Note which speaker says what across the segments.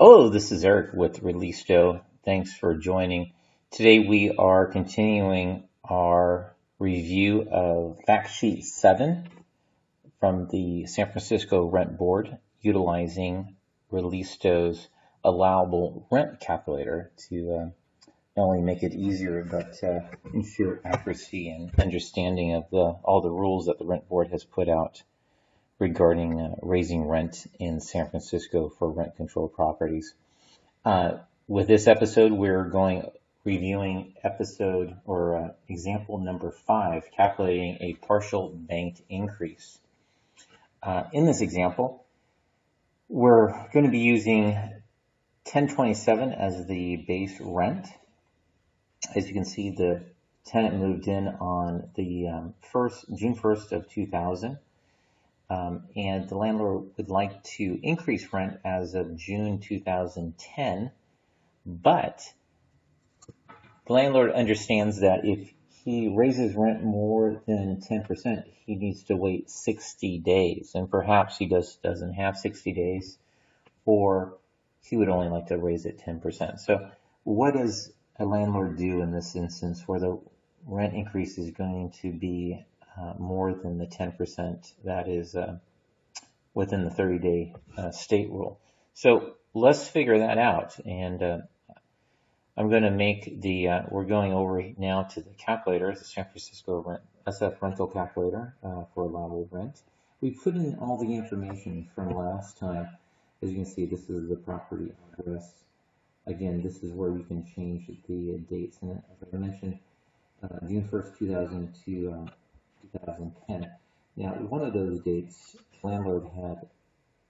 Speaker 1: Hello, this is Eric with ReLISTO. Thanks for joining. Today we are continuing our review of Fact Sheet 7 from the San Francisco Rent Board, utilizing ReLISTO's Allowable rent calculator to not only make it easier, but ensure accuracy and understanding of all the rules that the Rent Board has put out regarding raising rent in San Francisco for rent-controlled properties. With this episode, we're reviewing episode or example number 5, calculating a partial banked increase. In this example, we're going to be using 1027 as the base rent. As you can see, the tenant moved in on the June 1st of 2000. And the landlord would like to increase rent as of June 2010, but the landlord understands that if he raises rent more than 10%, he needs to wait 60 days, and perhaps he doesn't have 60 days, or he would only like to raise it 10%. So what does a landlord do in this instance where the rent increase is going to be more than the 10% that is within the 30-day state rule? So let's figure that out. And I'm going to make we're going over now to the calculator, the San Francisco SF rental calculator for allowable rent. We put in all the information from last time. As you can see, this is the property address. Again, this is where you can change the dates. And as I mentioned, June 1st, 2000 to 2010. Now, one of those dates, the landlord had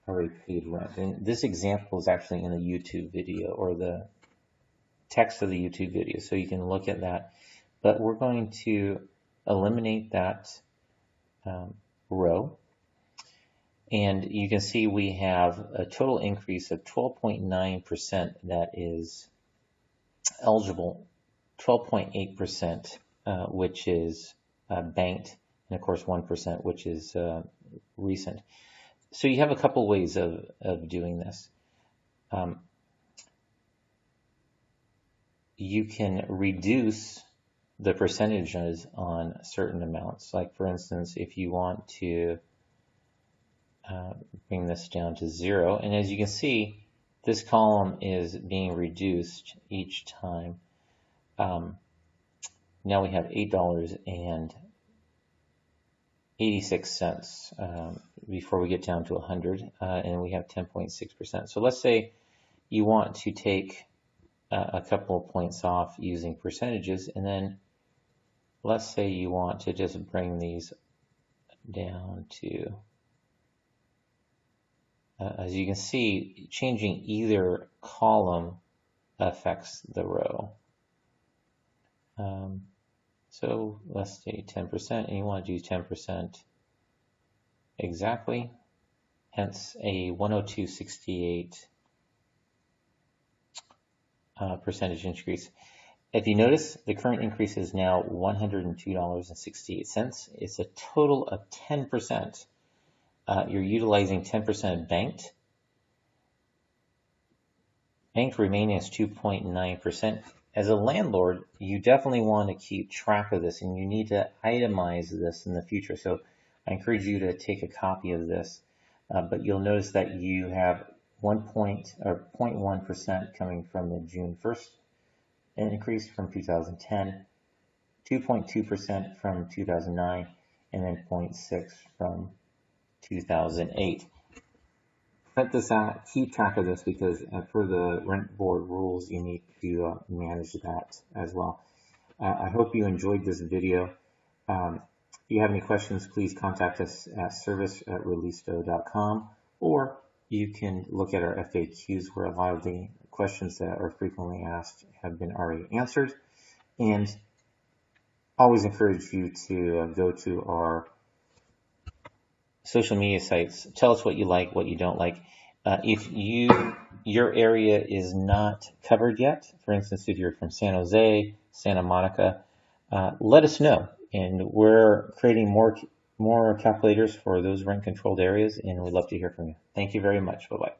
Speaker 1: already paid rent. And this example is actually in the YouTube video, or the text of the YouTube video, so you can look at that. But we're going to eliminate that row. And you can see we have a total increase of 12.9% that is eligible, 12.8% which is banked, and of course 1% which is recent. So you have a couple ways of doing this. You can reduce the percentages on certain amounts. Like, for instance, if you want to bring this down to 0, and as you can see, this column is being reduced each time. Now we have $8.86 before we get down to 100, and we have 10.6%. So let's say you want to take a couple of points off using percentages, and then let's say you want to just bring these down to, as you can see, changing either column affects the row. So let's say 10%, and you want to do 10% exactly, hence a 102.68 percentage increase. If you notice, the current increase is now $102.68. It's a total of 10%. You're utilizing 10% banked. Banked remaining is 2.9%. As a landlord, you definitely want to keep track of this, and you need to itemize this in the future. So I encourage you to take a copy of this, but you'll notice that you have 0.1% coming from the June 1st increase from 2010, 2.2% from 2009, and then 0.6% from 2008. Print this out, keep track of this, because for the rent board rules, you need to manage that as well. I hope you enjoyed this video. If you have any questions, please contact us at service@relisto.com, or you can look at our FAQs, where a lot of the questions that are frequently asked have been already answered. And always encourage you to go to our social media sites. Tell us what you like, what you don't like. If your area is not covered yet, for instance, if you're from San Jose, Santa Monica, let us know. And we're creating more calculators for those rent-controlled areas, and we'd love to hear from you. Thank you very much. Bye-bye.